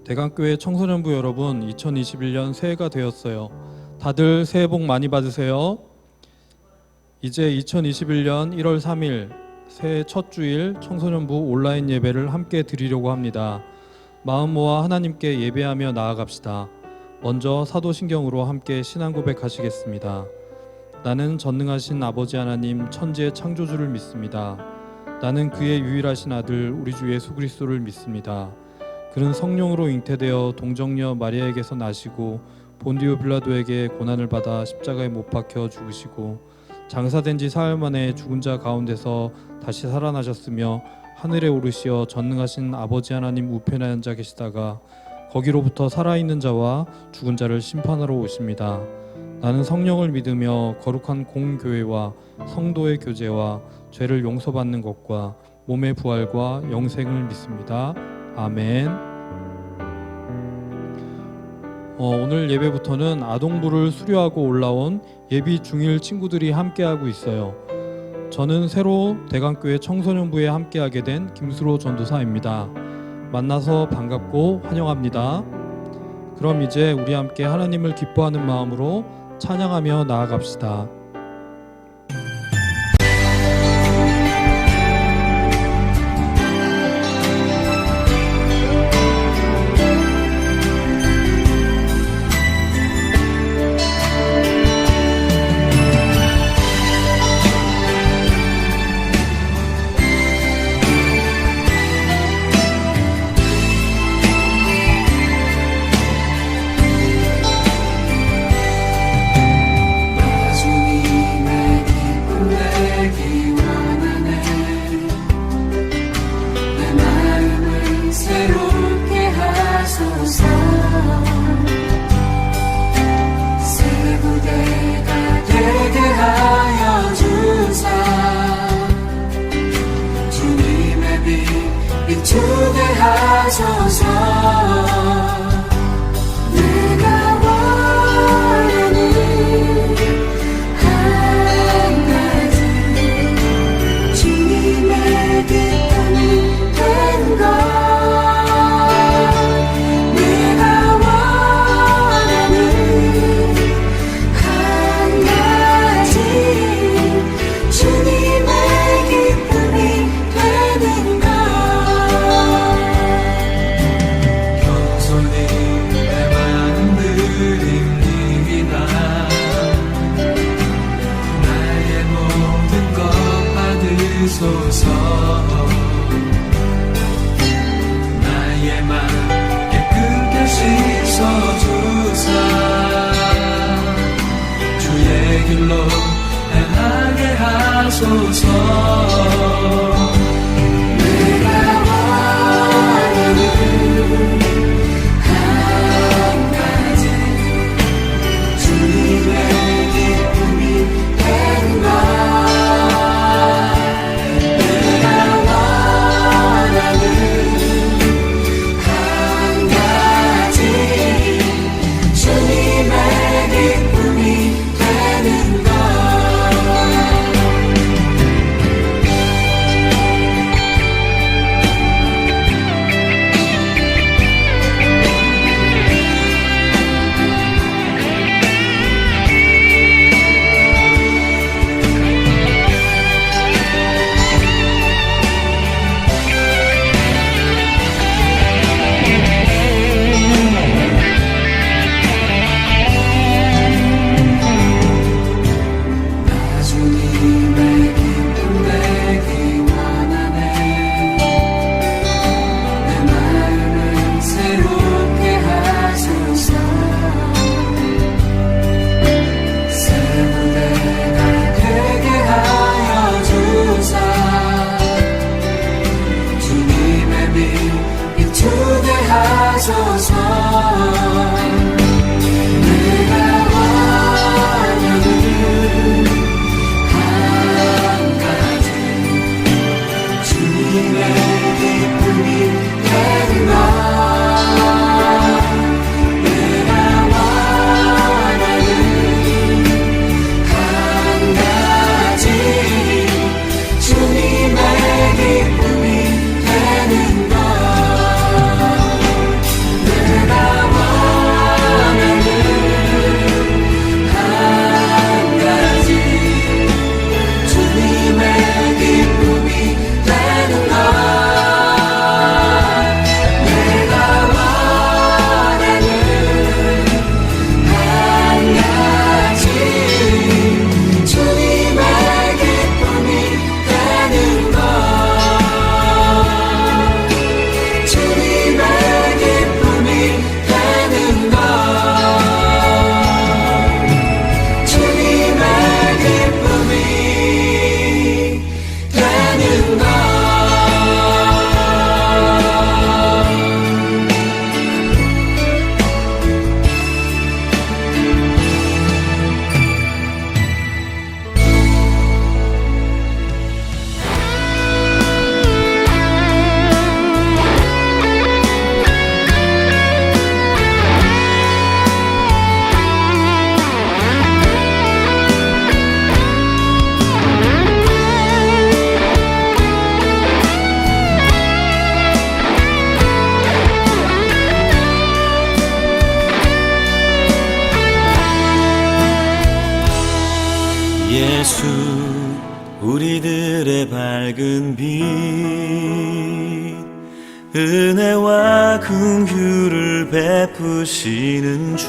대강교회 청소년부 여러분, 2021년 새해가 되었어요. 다들 새해 복 많이 받으세요. 이제 2021년 1월 3일 새해 첫 주일 청소년부 온라인 예배를 함께 드리려고 합니다. 마음 모아 하나님께 예배하며 나아갑시다. 먼저 사도신경으로 함께 신앙 고백하시겠습니다. 나는 전능하신 아버지 하나님 천지의 창조주를 믿습니다. 나는 그의 유일하신 아들 우리 주 예수 그리스도를 믿습니다. 그는 성령으로 잉태되어 동정녀 마리아에게서 나시고 본디오 빌라도에게 고난을 받아 십자가에 못 박혀 죽으시고 장사된 지 사흘 만에 죽은 자 가운데서 다시 살아나셨으며 하늘에 오르시어 전능하신 아버지 하나님 우편에 앉아 계시다가 거기로부터 살아있는 자와 죽은 자를 심판하러 오십니다. 나는 성령을 믿으며 거룩한 공교회와 성도의 교제와 죄를 용서받는 것과 몸의 부활과 영생을 믿습니다. 아멘. 오늘 예배부터는 아동부를 수료하고 올라온 예비 중일 친구들이 함께하고 있어요. 저는 새로 대강교회 청소년부에 함께하게 된 김수로 전도사입니다. 만나서 반갑고 환영합니다. 그럼 이제 우리 함께 하나님을 기뻐하는 마음으로 찬양하며 나아갑시다. 비추게 하소서. 내가 원하는 한 가지 주님의 기쁨이 된 것. 내가 원하는 한 가지 주님의 기쁨이 되는 것. 소서 나의 맘 깨끗게 씻어주사 주의 길로 행하게 하소서. 내가 원하는 한 가지 주님의 기쁨이 된 것. 주님의 기쁨이 예수 우리들의 밝은 빛 은혜와 긍휼을 베푸시는 주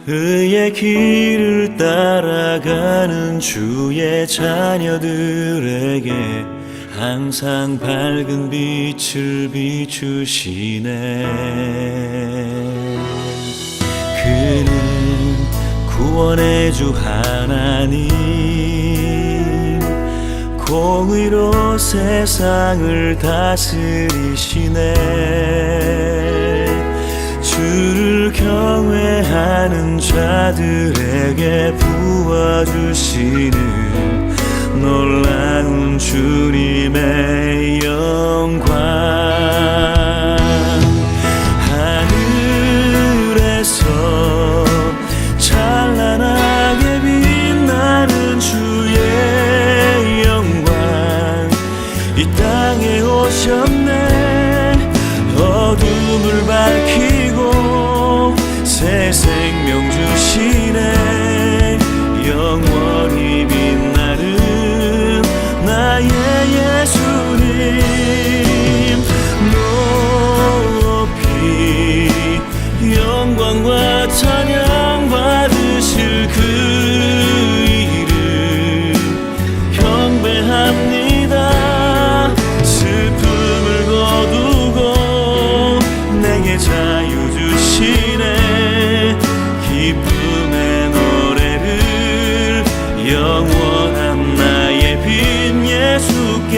의의 길을 따라가는 주의 자녀들에게 항상 밝은 빛을 비추시네. 그는 구원의 주 하나님 공의로 세상을 다스리시네. 주를 경외하는 자들에게 부어주시는 놀라운 주님의 영광. 하늘에서 찬란하게 빛나는 주의 영광 이 땅에 오셨네. 어둠을 밝히고 새 생명 주시네. 영원히 빛나는 나의 예수님 높이 영광과 찬양 받으실 그 이름 경배합니다. 슬픔을 거두고 내게 자유 주시네. 기쁨의 노래를 영원한 나의 빈 예수께.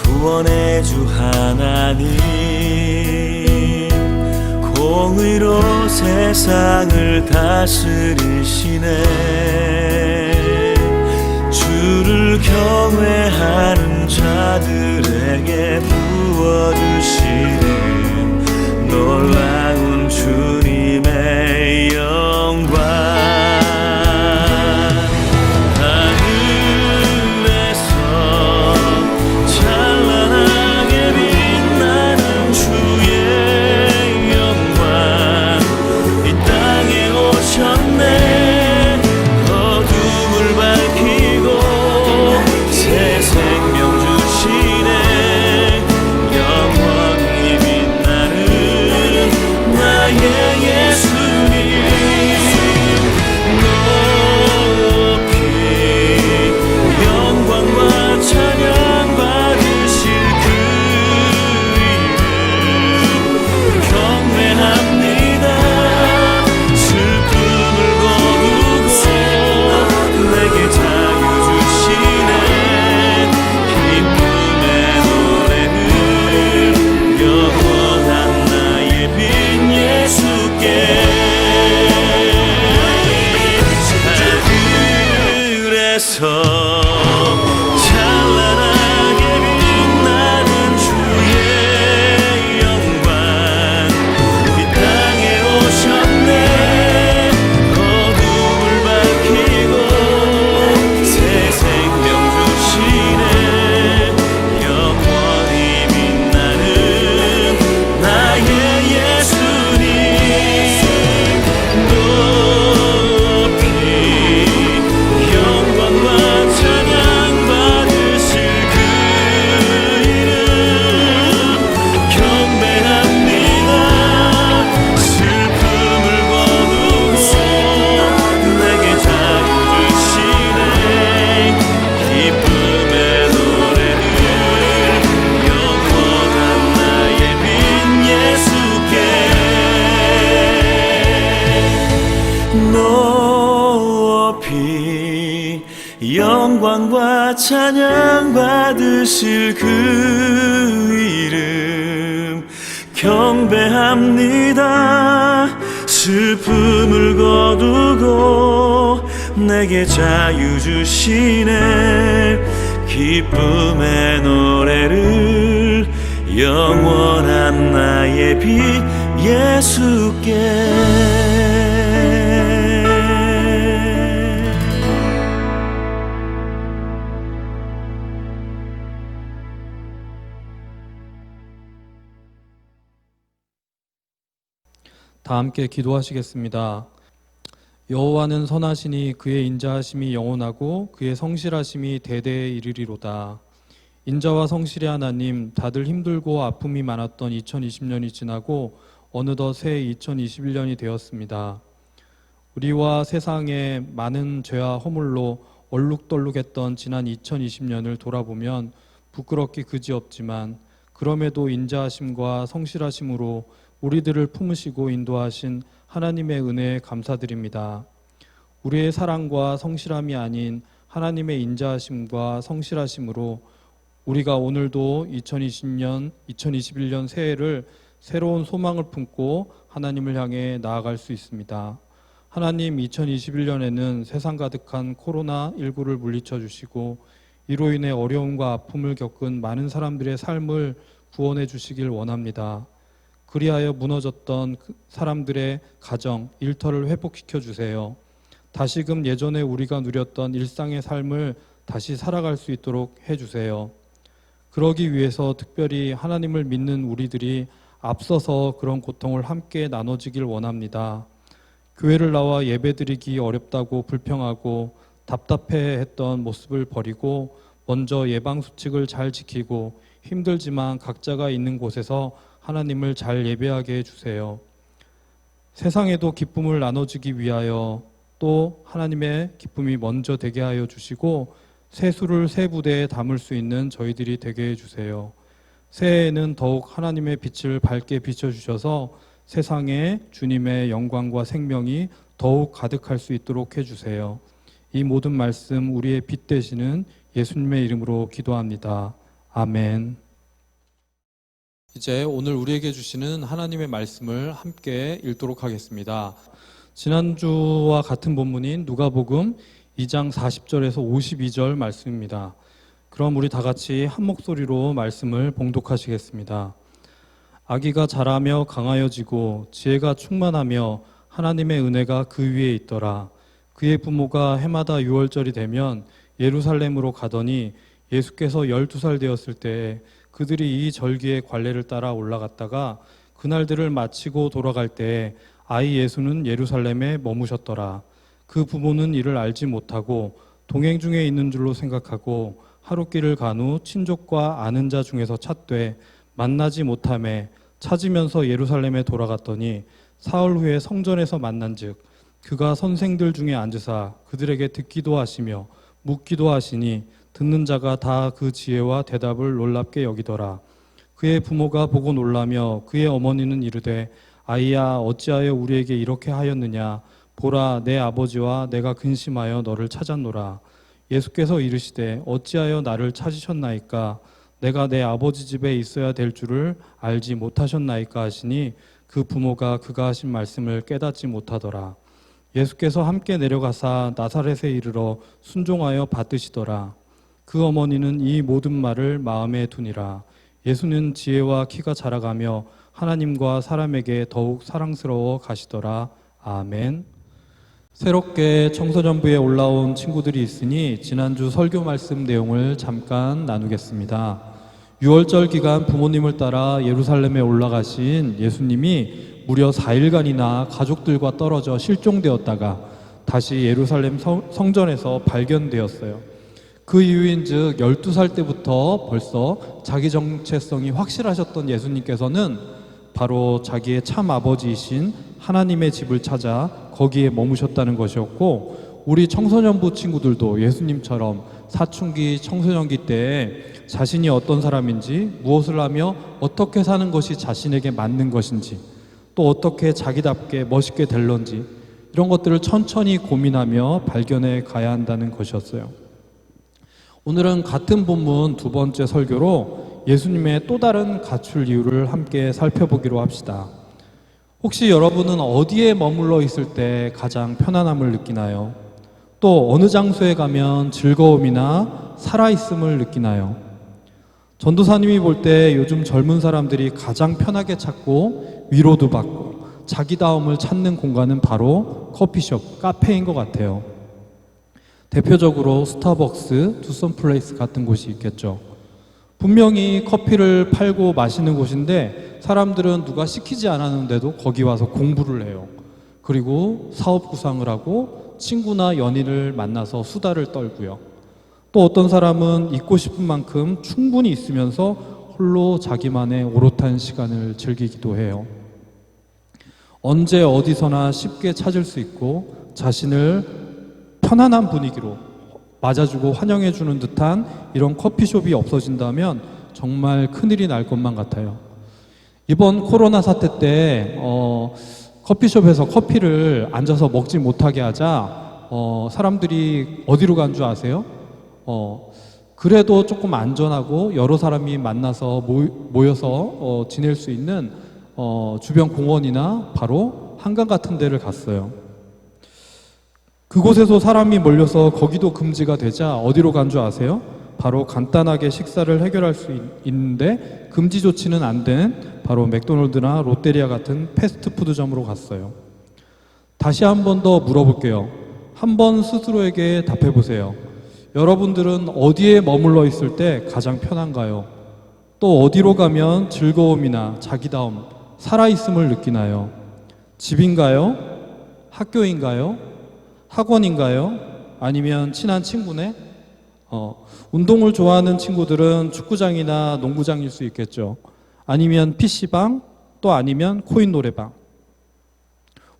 구원의 주 하나님 공의로 세상을 다스리시네. 주를 경외하는 자들에게 부어주시는 놀라운 주님의 영광. 찬란하게 빛나는 주의 영광 이 땅에 오셨네. 어둠을 밝히고 새 생명 주시네. 영원히 빛나는 나의 예수님 높이 영광과 찬양 받으실 그 이름 경배합니다. 슬픔을 거두고 내게 자유 주시네. 기쁨의 노래를 영원한 나의 빈 예수께. 높이 영광과 찬양 받으실 그 이름 경배합니다. 슬픔을 거두고 내게 자유 주시네. 기쁨의 노래를 영원한 나의 빛 예수께. 다 함께 기도하시겠습니다. 여호와는 선하시니 그의 인자하심이 영원하고 그의 성실하심이 대대에 이르리로다. 인자와 성실의 하나님, 다들 힘들고 아픔이 많았던 2020년이 지나고 어느덧 새 2021년이 되었습니다. 우리와 세상의 많은 죄와 허물로 얼룩덜룩했던 지난 2020년을 돌아보면 부끄럽기 그지없지만 그럼에도 인자하심과 성실하심으로 우리들을 품으시고 인도하신 하나님의 은혜에 감사드립니다. 우리의 사랑과 성실함이 아닌 하나님의 인자하심과 성실하심으로 우리가 오늘도 2021년 새해를 새로운 소망을 품고 하나님을 향해 나아갈 수 있습니다. 하나님, 2021년에는 세상 가득한 코로나19를 물리쳐 주시고 이로 인해 어려움과 아픔을 겪은 많은 사람들의 삶을 구원해 주시길 원합니다. 그리하여 무너졌던 사람들의 가정, 일터를 회복시켜 주세요. 다시금 예전에 우리가 누렸던 일상의 삶을 다시 살아갈 수 있도록 해주세요. 그러기 위해서 특별히 하나님을 믿는 우리들이 앞서서 그런 고통을 함께 나눠지길 원합니다. 교회를 나와 예배드리기 어렵다고 불평하고 답답해했던 모습을 버리고 먼저 예방수칙을 잘 지키고 힘들지만 각자가 있는 곳에서 하나님을 잘 예배하게 해주세요. 세상에도 기쁨을 나눠주기 위하여 또 하나님의 기쁨이 먼저 되게 하여 주시고 세수를 세 부대에 담을 수 있는 저희들이 되게 해주세요. 새해에는 더욱 하나님의 빛을 밝게 비춰주셔서 세상에 주님의 영광과 생명이 더욱 가득할 수 있도록 해주세요. 이 모든 말씀 우리의 빛 되시는 예수님의 이름으로 기도합니다. 아멘. 이제 오늘 우리에게 주시는 하나님의 말씀을 함께 읽도록 하겠습니다. 지난주와 같은 본문인 누가복음 2장 40절에서 52절 말씀입니다. 그럼 우리 다 같이 한 목소리로 말씀을 봉독하시겠습니다. 아기가 자라며 강하여지고 지혜가 충만하며 하나님의 은혜가 그 위에 있더라. 그의 부모가 해마다 6월절이 되면 예루살렘으로 가더니 예수께서 12살 되었을 때에 그들이 이 절기의 관례를 따라 올라갔다가 그날들을 마치고 돌아갈 때에 아이 예수는 예루살렘에 머무셨더라. 그 부모는 이를 알지 못하고 동행 중에 있는 줄로 생각하고 하룻길을 간 후 친족과 아는 자 중에서 찾되 만나지 못하매 찾으면서 예루살렘에 돌아갔더니 사흘 후에 성전에서 만난즉 그가 선생들 중에 앉으사 그들에게 듣기도 하시며 묻기도 하시니 듣는 자가 다 그 지혜와 대답을 놀랍게 여기더라. 그의 부모가 보고 놀라며 그의 어머니는 이르되 아이야 어찌하여 우리에게 이렇게 하였느냐. 보라 내 아버지와 내가 근심하여 너를 찾았노라. 예수께서 이르시되 어찌하여 나를 찾으셨나이까. 내가 내 아버지 집에 있어야 될 줄을 알지 못하셨나이까 하시니 그 부모가 그가 하신 말씀을 깨닫지 못하더라. 예수께서 함께 내려가사 나사렛에 이르러 순종하여 받으시더라. 그 어머니는 이 모든 말을 마음에 두니라. 예수는 지혜와 키가 자라가며 하나님과 사람에게 더욱 사랑스러워 가시더라. 아멘. 새롭게 청소년부에 올라온 친구들이 있으니 지난주 설교 말씀 내용을 잠깐 나누겠습니다. 6월절 기간 부모님을 따라 예루살렘에 올라가신 예수님이 무려 4일간이나 가족들과 떨어져 실종되었다가 다시 예루살렘 성전에서 발견되었어요. 그 이유인즉 12살 때부터 벌써 자기 정체성이 확실하셨던 예수님께서는 바로 자기의 참 아버지이신 하나님의 집을 찾아 거기에 머무셨다는 것이었고, 우리 청소년부 친구들도 예수님처럼 사춘기, 청소년기 때에 자신이 어떤 사람인지, 무엇을 하며 어떻게 사는 것이 자신에게 맞는 것인지, 또 어떻게 자기답게 멋있게 될런지 이런 것들을 천천히 고민하며 발견해 가야 한다는 것이었어요. 오늘은 같은 본문 두 번째 설교로 예수님의 또 다른 가출 이유를 함께 살펴보기로 합시다. 혹시 여러분은 어디에 머물러 있을 때 가장 편안함을 느끼나요? 또 어느 장소에 가면 즐거움이나 살아있음을 느끼나요? 전도사님이 볼 때 요즘 젊은 사람들이 가장 편하게 찾고 위로도 받고 자기다움을 찾는 공간은 바로 커피숍, 카페인 것 같아요. 대표적으로 스타벅스, 투썸플레이스 같은 곳이 있겠죠. 분명히 커피를 팔고 마시는 곳인데 사람들은 누가 시키지 않았는데도 거기 와서 공부를 해요. 그리고 사업 구상을 하고 친구나 연인을 만나서 수다를 떨고요. 또 어떤 사람은 있고 싶은 만큼 충분히 있으면서 홀로 자기만의 오롯한 시간을 즐기기도 해요. 언제 어디서나 쉽게 찾을 수 있고 자신을 편안한 분위기로 맞아주고 환영해주는 듯한 이런 커피숍이 없어진다면 정말 큰일이 날 것만 같아요. 이번 코로나 사태 때 커피숍에서 커피를 앉아서 먹지 못하게 하자 사람들이 어디로 간 줄 아세요? 그래도 조금 안전하고 여러 사람이 만나서 모여서 지낼 수 있는 주변 공원이나 바로 한강 같은 데를 갔어요. 그곳에서 사람이 몰려서 거기도 금지가 되자 어디로 간 줄 아세요? 바로 간단하게 식사를 해결할 수 있는데 금지 조치는 안 된 바로 맥도날드나 롯데리아 같은 패스트푸드점으로 갔어요. 다시 한 번 더 물어볼게요. 한번 스스로에게 답해 보세요. 여러분들은 어디에 머물러 있을 때 가장 편한가요? 또 어디로 가면 즐거움이나 자기다움, 살아있음을 느끼나요? 집인가요? 학교인가요? 학원인가요? 아니면 친한 친구네? 운동을 좋아하는 친구들은 축구장이나 농구장일 수 있겠죠. 아니면 PC방, 또 아니면 코인 노래방.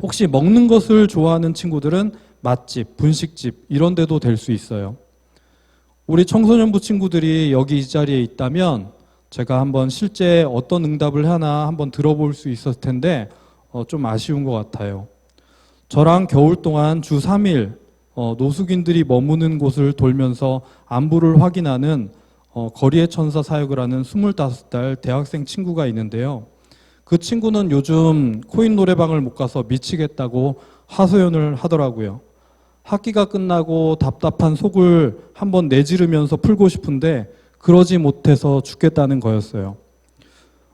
혹시 먹는 것을 좋아하는 친구들은 맛집, 분식집 이런 데도 될 수 있어요. 우리 청소년부 친구들이 여기 이 자리에 있다면 제가 한번 실제 어떤 응답을 하나 한번 들어볼 수 있었을 텐데 좀 아쉬운 것 같아요. 저랑 겨울 동안 주 3일 노숙인들이 머무는 곳을 돌면서 안부를 확인하는 거리의 천사 사역을 하는 25살 대학생 친구가 있는데요. 그 친구는 요즘 코인 노래방을 못 가서 미치겠다고 하소연을 하더라고요. 학기가 끝나고 답답한 속을 한번 내지르면서 풀고 싶은데 그러지 못해서 죽겠다는 거였어요.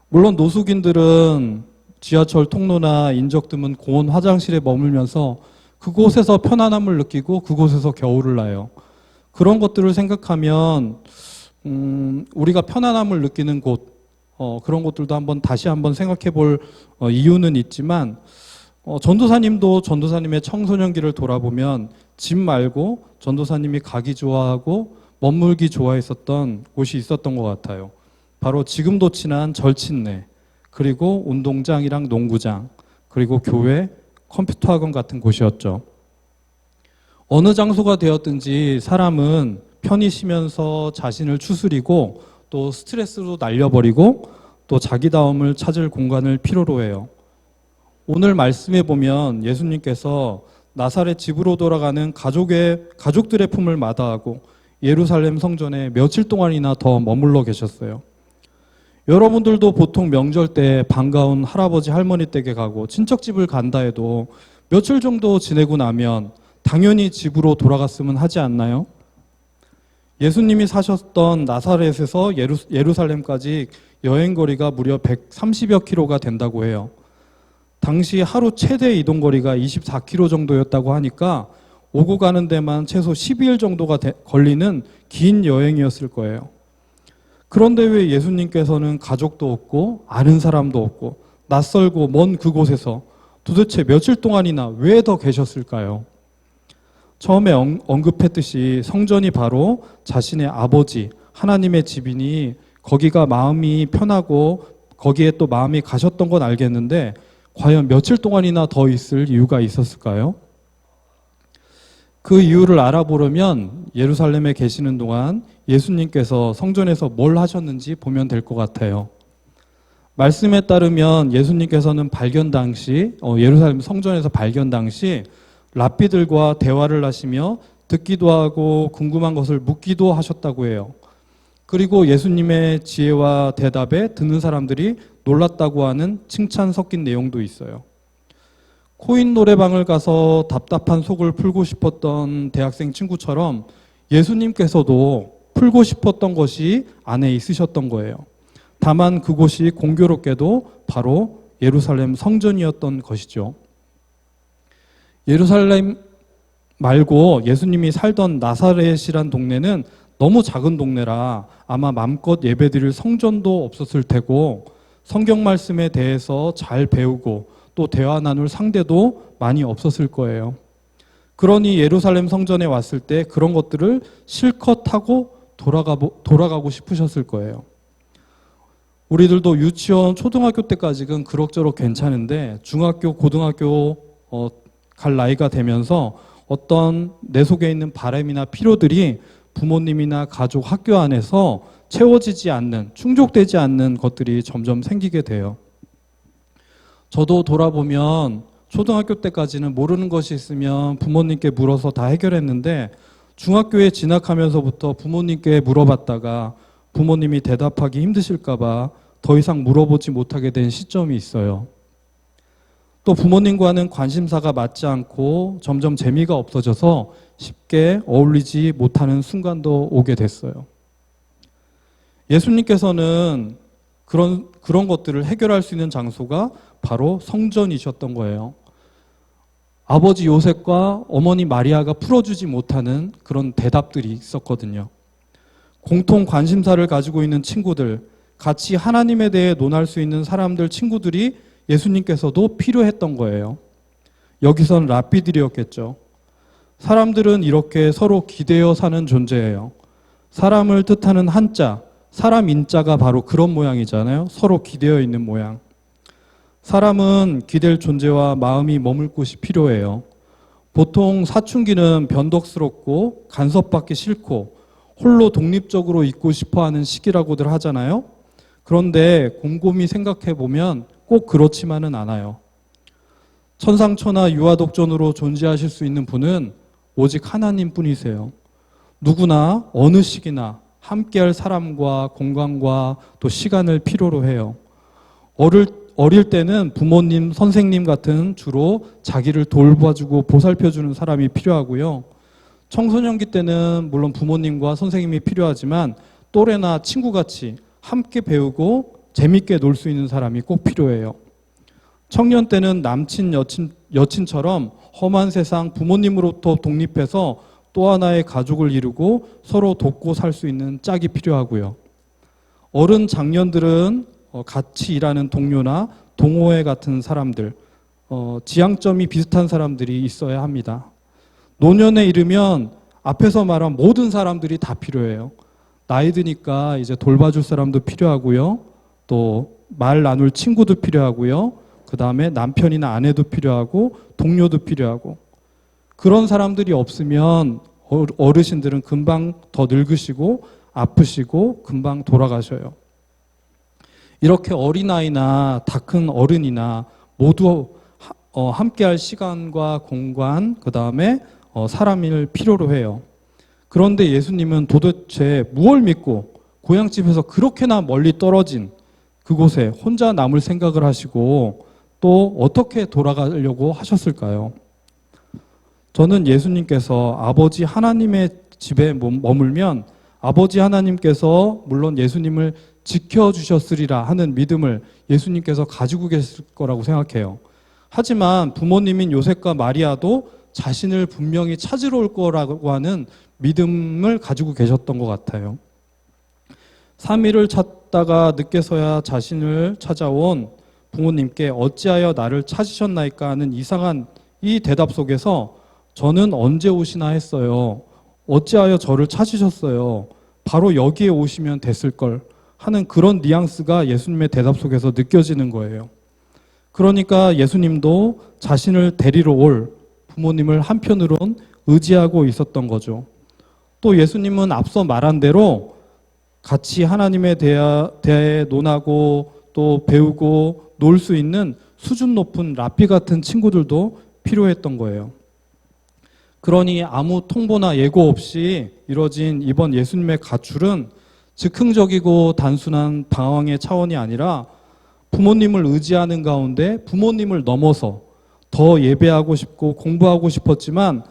물론 노숙인들은 지하철 통로나 인적 드문 공원 화장실에 머물면서 그곳에서 편안함을 느끼고 그곳에서 겨울을 나요. 그런 것들을 생각하면 우리가 편안함을 느끼는 곳 그런 것들도 다시 한번 생각해 볼 이유는 있지만 전도사님도 전도사님의 청소년기를 돌아보면 집 말고 전도사님이 가기 좋아하고 머물기 좋아했었던 곳이 있었던 것 같아요. 바로 지금도 친한 절친네, 그리고 운동장이랑 농구장, 그리고 교회, 컴퓨터 학원 같은 곳이었죠. 어느 장소가 되었든지 사람은 편히 쉬면서 자신을 추스리고 또 스트레스도 날려버리고 또 자기다움을 찾을 공간을 필요로 해요. 오늘 말씀에 보면 예수님께서 나사렛 집으로 돌아가는 가족들의 품을 마다하고 예루살렘 성전에 며칠 동안이나 더 머물러 계셨어요. 여러분들도 보통 명절 때 반가운 할아버지 할머니 댁에 가고 친척집을 간다 해도 며칠 정도 지내고 나면 당연히 집으로 돌아갔으면 하지 않나요? 예수님이 사셨던 나사렛에서 예루살렘까지 여행거리가 무려 130여 킬로가 된다고 해요. 당시 하루 최대 이동거리가 24km 정도였다고 하니까 오고 가는 데만 최소 12일 정도가 걸리는 긴 여행이었을 거예요. 그런데 왜 예수님께서는 가족도 없고 아는 사람도 없고 낯설고 먼 그곳에서 도대체 며칠 동안이나 왜 더 계셨을까요? 처음에 언급했듯이 성전이 바로 자신의 아버지 하나님의 집이니 거기가 마음이 편하고 거기에 또 마음이 가셨던 건 알겠는데 과연 며칠 동안이나 더 있을 이유가 있었을까요? 그 이유를 알아보려면 예루살렘에 계시는 동안 예수님께서 성전에서 뭘 하셨는지 보면 될 것 같아요. 말씀에 따르면 예수님께서는 발견 당시 예루살렘 성전에서 발견 당시 랍비들과 대화를 하시며 듣기도 하고 궁금한 것을 묻기도 하셨다고 해요. 그리고 예수님의 지혜와 대답에 듣는 사람들이 놀랐다고 하는 칭찬 섞인 내용도 있어요. 코인 노래방을 가서 답답한 속을 풀고 싶었던 대학생 친구처럼 예수님께서도 풀고 싶었던 것이 안에 있으셨던 거예요. 다만 그곳이 공교롭게도 바로 예루살렘 성전이었던 것이죠. 예루살렘 말고 예수님이 살던 나사렛이란 동네는 너무 작은 동네라 아마 맘껏 예배드릴 성전도 없었을 테고 성경 말씀에 대해서 잘 배우고 또 대화 나눌 상대도 많이 없었을 거예요. 그러니 예루살렘 성전에 왔을 때 그런 것들을 실컷 하고 돌아가고 싶으셨을 거예요. 우리들도 유치원, 초등학교 때까지는 그럭저럭 괜찮은데 중학교, 고등학교 갈 나이가 되면서 어떤 내 속에 있는 바람이나 필요들이 부모님이나 가족, 학교 안에서 채워지지 않는, 충족되지 않는 것들이 점점 생기게 돼요. 저도 돌아보면 초등학교 때까지는 모르는 것이 있으면 부모님께 물어서 다 해결했는데 중학교에 진학하면서부터 부모님께 물어봤다가 부모님이 대답하기 힘드실까봐 더 이상 물어보지 못하게 된 시점이 있어요. 또 부모님과는 관심사가 맞지 않고 점점 재미가 없어져서 쉽게 어울리지 못하는 순간도 오게 됐어요. 예수님께서는 그런 것들을 해결할 수 있는 장소가 바로 성전이셨던 거예요. 아버지 요셉과 어머니 마리아가 풀어주지 못하는 그런 대답들이 있었거든요. 공통 관심사를 가지고 있는 친구들, 같이 하나님에 대해 논할 수 있는 사람들, 친구들이 예수님께서도 필요했던 거예요. 여기선 랍비들이었겠죠. 사람들은 이렇게 서로 기대어 사는 존재예요. 사람을 뜻하는 한자, 사람 인자가 바로 그런 모양이잖아요. 서로 기대어 있는 모양. 사람은 기댈 존재와 마음이 머물 곳이 필요해요. 보통 사춘기는 변덕스럽고 간섭받기 싫고 홀로 독립적으로 있고 싶어하는 시기라고들 하잖아요. 그런데 곰곰이 생각해 보면 꼭 그렇지만은 않아요. 천상천하 유아독존으로 존재하실 수 있는 분은 오직 하나님뿐이세요. 누구나 어느 시기나 함께할 사람과 공간과 또 시간을 필요로 해요. 어릴 때는 부모님, 선생님 같은 주로 자기를 돌봐주고 보살펴주는 사람이 필요하고요. 청소년기 때는 물론 부모님과 선생님이 필요하지만 또래나 친구같이 함께 배우고 재밌게 놀 수 있는 사람이 꼭 필요해요. 청년 때는 남친, 여친처럼 험한 세상 부모님으로부터 독립해서 또 하나의 가족을 이루고 서로 돕고 살 수 있는 짝이 필요하고요. 어른 장년들은 같이 일하는 동료나 동호회 같은 사람들, 지향점이 비슷한 사람들이 있어야 합니다. 노년에 이르면 앞에서 말한 모든 사람들이 다 필요해요. 나이 드니까 이제 돌봐줄 사람도 필요하고요. 또 말 나눌 친구도 필요하고요. 그 다음에 남편이나 아내도 필요하고 동료도 필요하고 그런 사람들이 없으면 어르신들은 금방 더 늙으시고 아프시고 금방 돌아가셔요. 이렇게 어린아이나 다 큰 어른이나 모두 함께할 시간과 공간 그 다음에 사람을 필요로 해요. 그런데 예수님은 도대체 무엇을 믿고 고향집에서 그렇게나 멀리 떨어진 그곳에 혼자 남을 생각을 하시고 또 어떻게 돌아가려고 하셨을까요? 저는 예수님께서 아버지 하나님의 집에 머물면 아버지 하나님께서 물론 예수님을 지켜주셨으리라 하는 믿음을 예수님께서 가지고 계실 거라고 생각해요. 하지만 부모님인 요셉과 마리아도 자신을 분명히 찾으러 올 거라고 하는 믿음을 가지고 계셨던 것 같아요. 3일을 찾다가 늦게서야 자신을 찾아온 부모님께 어찌하여 나를 찾으셨나이까 하는 이상한 이 대답 속에서 저는 언제 오시나 했어요. 어찌하여 저를 찾으셨어요. 바로 여기에 오시면 됐을 걸 하는 그런 뉘앙스가 예수님의 대답 속에서 느껴지는 거예요. 그러니까 예수님도 자신을 데리러 올 부모님을 한편으론 의지하고 있었던 거죠. 또 예수님은 앞서 말한 대로 같이 하나님에 대해 논하고 또 배우고 놀 수 있는 수준 높은 랍비 같은 친구들도 필요했던 거예요. 그러니 아무 통보나 예고 없이 이뤄진 이번 예수님의 가출은 즉흥적이고 단순한 방황의 차원이 아니라 부모님을 의지하는 가운데 부모님을 넘어서 더 예배하고 싶고 공부하고 싶었지만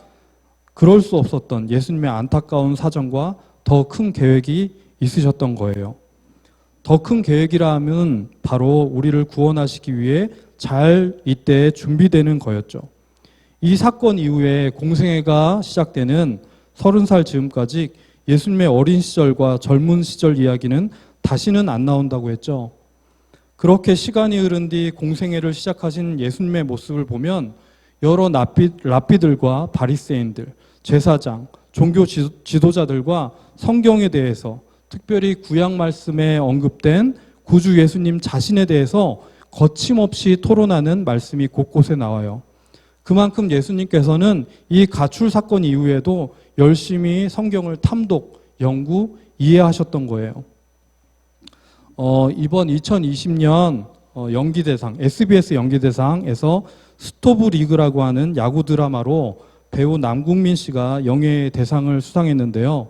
그럴 수 없었던 예수님의 안타까운 사정과 더 큰 계획이 있으셨던 거예요. 더 큰 계획이라 하면 바로 우리를 구원하시기 위해 잘 이때 준비되는 거였죠. 이 사건 이후에 공생애가 시작되는 30살 즈음까지 예수님의 어린 시절과 젊은 시절 이야기는 다시는 안 나온다고 했죠. 그렇게 시간이 흐른 뒤 공생애를 시작하신 예수님의 모습을 보면 여러 랍비들과 바리새인들, 제사장, 종교 지도자들과 성경에 대해서 특별히 구약 말씀에 언급된 구주 예수님 자신에 대해서 거침없이 토론하는 말씀이 곳곳에 나와요. 그만큼 예수님께서는 이 가출 사건 이후에도 열심히 성경을 탐독, 연구, 이해하셨던 거예요. 이번 2020년 연기대상, SBS 연기대상에서 스토브 리그라고 하는 야구 드라마로 배우 남궁민 씨가 영예의 대상을 수상했는데요.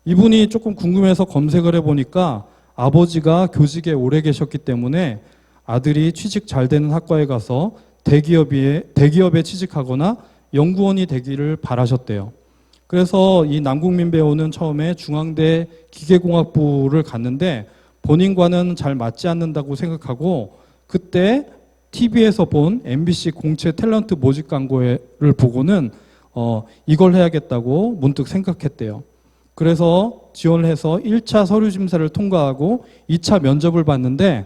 이분이 조금 궁금해서 검색을 해보니까 아버지가 교직에 오래 계셨기 때문에 아들이 취직 잘 되는 학과에 가서 대기업에 취직하거나 연구원이 되기를 바라셨대요. 그래서 이 남궁민 배우는 처음에 중앙대 기계공학부를 갔는데 본인과는 잘 맞지 않는다고 생각하고 그때 TV에서 본 MBC 공채 탤런트 모집 광고를 보고는 이걸 해야겠다고 문득 생각했대요. 그래서 지원을 해서 1차 서류 심사를 통과하고 2차 면접을 봤는데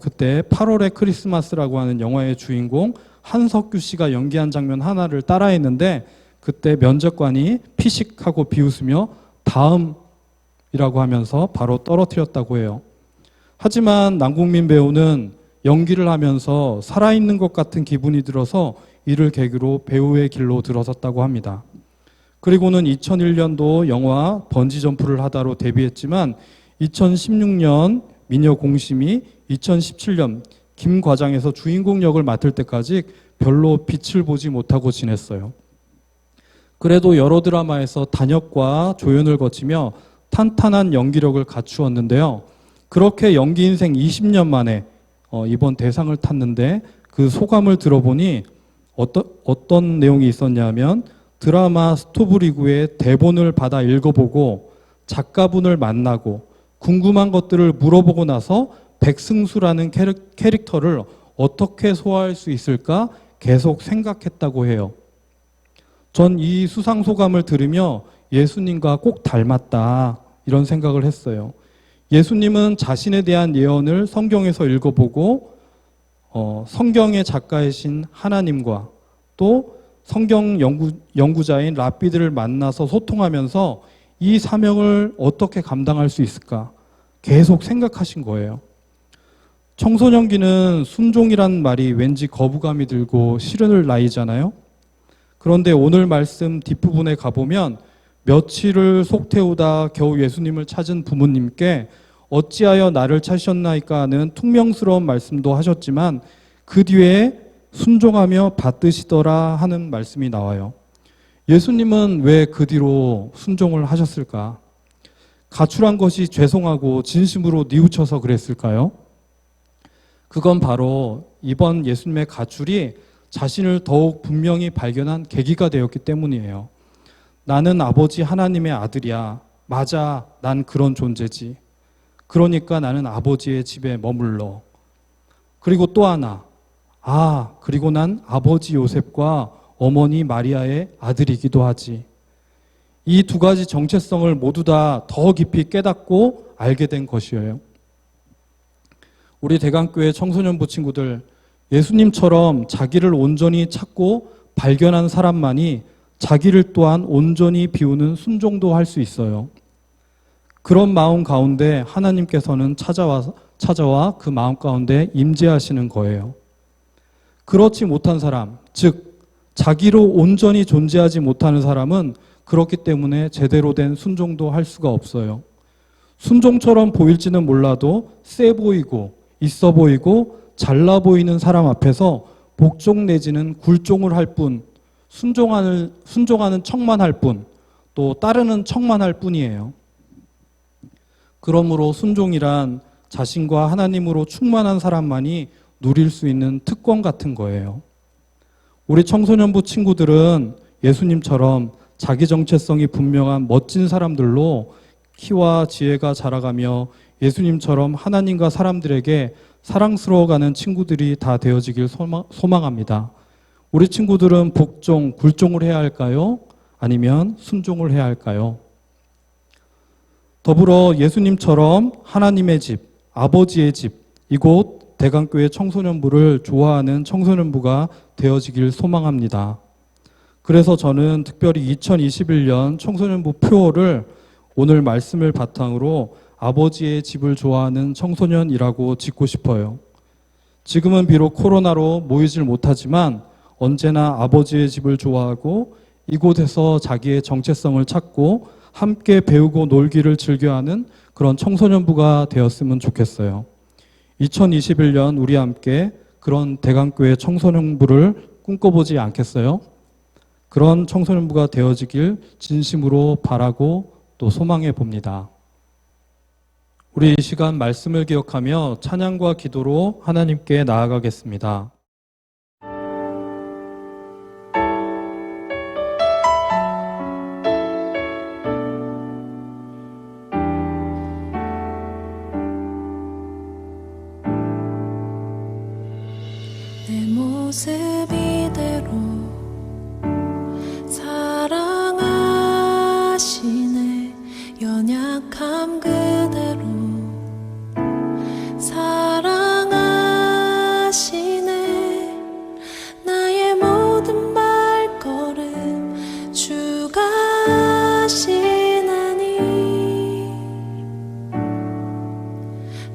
그때 8월의 크리스마스라고 하는 영화의 주인공 한석규 씨가 연기한 장면 하나를 따라했는데 그때 면접관이 피식하고 비웃으며 다음이라고 하면서 바로 떨어뜨렸다고 해요. 하지만 남궁민 배우는 연기를 하면서 살아있는 것 같은 기분이 들어서 이를 계기로 배우의 길로 들어섰다고 합니다. 그리고는 2001년도 영화 번지점프를 하다로 데뷔했지만 2016년 미녀 공심이 2017년 김 과장에서 주인공 역을 맡을 때까지 별로 빛을 보지 못하고 지냈어요. 그래도 여러 드라마에서 단역과 조연을 거치며 탄탄한 연기력을 갖추었는데요. 그렇게 연기 인생 20년 만에 이번 대상을 탔는데 그 소감을 들어보니 어떤 내용이 있었냐면 드라마 스토브리그의 대본을 받아 읽어보고 작가분을 만나고 궁금한 것들을 물어보고 나서 백승수라는 캐릭터를 어떻게 소화할 수 있을까 계속 생각했다고 해요. 전 이 수상 소감을 들으며 예수님과 꼭 닮았다 이런 생각을 했어요. 예수님은 자신에 대한 예언을 성경에서 읽어보고 성경의 작가이신 하나님과 또 성경 연구자인 랍비들을 만나서 소통하면서 이 사명을 어떻게 감당할 수 있을까 계속 생각하신 거예요. 청소년기는 순종이란 말이 왠지 거부감이 들고 싫은 나이잖아요. 그런데 오늘 말씀 뒷부분에 가보면 며칠을 속태우다 겨우 예수님을 찾은 부모님께 어찌하여 나를 찾으셨나이까 하는 퉁명스러운 말씀도 하셨지만 그 뒤에 순종하며 받드시더라 하는 말씀이 나와요. 예수님은 왜 그 뒤로 순종을 하셨을까? 가출한 것이 죄송하고 진심으로 뉘우쳐서 그랬을까요? 그건 바로 이번 예수님의 가출이 자신을 더욱 분명히 발견한 계기가 되었기 때문이에요. 나는 아버지 하나님의 아들이야. 맞아, 난 그런 존재지. 그러니까 나는 아버지의 집에 머물러. 그리고 또 하나, 그리고 난 아버지 요셉과 어머니 마리아의 아들이기도 하지. 이 두 가지 정체성을 모두 다 더 깊이 깨닫고 알게 된 것이에요. 우리 대강교회 청소년부 친구들, 예수님처럼 자기를 온전히 찾고 발견한 사람만이 자기를 또한 온전히 비우는 순종도 할 수 있어요. 그런 마음 가운데 하나님께서는 찾아와 그 마음 가운데 임재하시는 거예요. 그렇지 못한 사람, 즉 자기로 온전히 존재하지 못하는 사람은 그렇기 때문에 제대로 된 순종도 할 수가 없어요. 순종처럼 보일지는 몰라도 세 보이고 있어 보이고 잘나 보이는 사람 앞에서 복종 내지는 굴종을 할 뿐, 순종하는 척만 할 뿐, 또 따르는 척만 할 뿐이에요. 그러므로 순종이란 자신과 하나님으로 충만한 사람만이 누릴 수 있는 특권 같은 거예요. 우리 청소년부 친구들은 예수님처럼 자기 정체성이 분명한 멋진 사람들로 키와 지혜가 자라가며 예수님처럼 하나님과 사람들에게 사랑스러워가는 친구들이 다 되어지길 소망합니다. 우리 친구들은 복종, 굴종을 해야 할까요? 아니면 순종을 해야 할까요? 더불어 예수님처럼 하나님의 집, 아버지의 집, 이곳 대강교회 청소년부를 좋아하는 청소년부가 되어지길 소망합니다. 그래서 저는 특별히 2021년 청소년부 표어를 오늘 말씀을 바탕으로 아버지의 집을 좋아하는 청소년이라고 짓고 싶어요. 지금은 비록 코로나로 모이질 못하지만 언제나 아버지의 집을 좋아하고 이곳에서 자기의 정체성을 찾고 함께 배우고 놀기를 즐겨하는 그런 청소년부가 되었으면 좋겠어요. 2021년 우리 함께 그런 대강교회 청소년부를 꿈꿔보지 않겠어요? 그런 청소년부가 되어지길 진심으로 바라고 또 소망해 봅니다. 우리 이 시간 말씀을 기억하며 찬양과 기도로 하나님께 나아가겠습니다. 내 모습 이대로 사랑하시네. 연약함 그대로 사랑하시네. 나의 모든 발걸음 주가 하시나니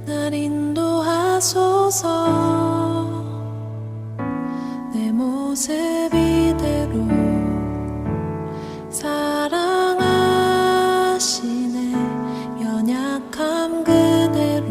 날 인도하소서. 내 모습 이대로 사랑하시네. 연약함 그대로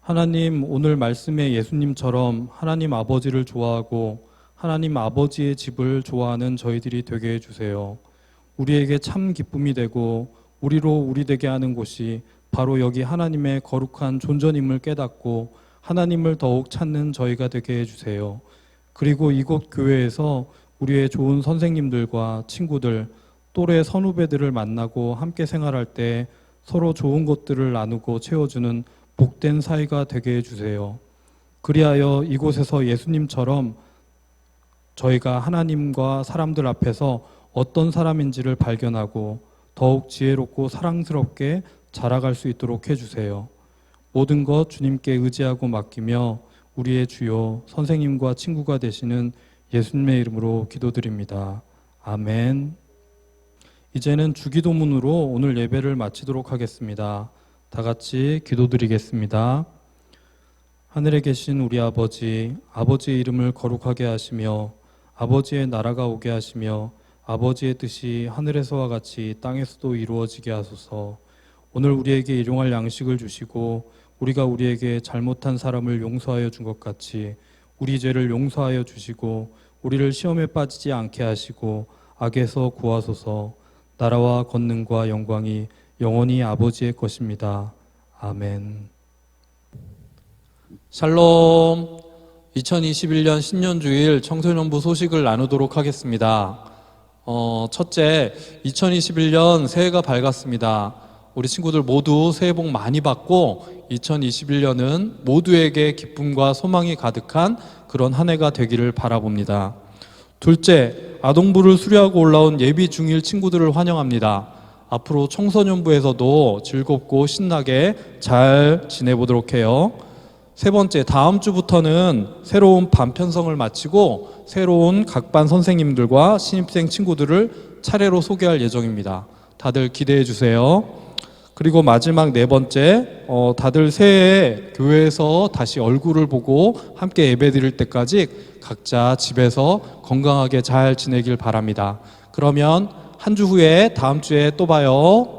하나님, 오늘 말씀의 예수님처럼 하나님 아버지를 좋아하고 하나님 아버지의 집을 좋아하는 저희들이 되게 해주세요. 우리에게 참 기쁨이 되고 우리로 우리 되게 하는 곳이 바로 여기 하나님의 거룩한 존전임을 깨닫고 하나님을 더욱 찾는 저희가 되게 해주세요. 그리고 이곳 교회에서 우리의 좋은 선생님들과 친구들, 또래 선후배들을 만나고 함께 생활할 때 서로 좋은 것들을 나누고 채워주는 복된 사이가 되게 해주세요. 그리하여 이곳에서 예수님처럼 저희가 하나님과 사람들 앞에서 어떤 사람인지를 발견하고 더욱 지혜롭고 사랑스럽게 자라갈 수 있도록 해주세요. 모든 것 주님께 의지하고 맡기며 우리의 주요 선생님과 친구가 되시는 예수님의 이름으로 기도드립니다. 아멘. 이제는 주기도문으로 오늘 예배를 마치도록 하겠습니다. 다 같이 기도드리겠습니다. 하늘에 계신 우리 아버지, 아버지의 이름을 거룩하게 하시며 아버지의 나라가 오게 하시며 아버지의 뜻이 하늘에서와 같이 땅에서도 이루어지게 하소서. 오늘 우리에게 일용할 양식을 주시고 우리가 우리에게 잘못한 사람을 용서하여 준 것 같이 우리 죄를 용서하여 주시고 우리를 시험에 빠지지 않게 하시고 악에서 구하소서. 나라와 권능과 영광이 영원히 아버지의 것입니다. 아멘. 샬롬. 2021년 신년주일 청소년부 소식을 나누도록 하겠습니다. 첫째, 2021년 새해가 밝았습니다. 우리 친구들 모두 새해 복 많이 받고 2021년은 모두에게 기쁨과 소망이 가득한 그런 한 해가 되기를 바라봅니다. 둘째, 아동부를 수료하고 올라온 예비 중1 친구들을 환영합니다. 앞으로 청소년부에서도 즐겁고 신나게 잘 지내보도록 해요. 세 번째, 다음 주부터는 새로운 반 편성을 마치고 새로운 각 반 선생님들과 신입생 친구들을 차례로 소개할 예정입니다. 다들 기대해 주세요. 그리고 마지막 네 번째, 다들 새해에 교회에서 다시 얼굴을 보고 함께 예배 드릴 때까지 각자 집에서 건강하게 잘 지내길 바랍니다. 그러면 한 주 후에 다음 주에 또 봐요.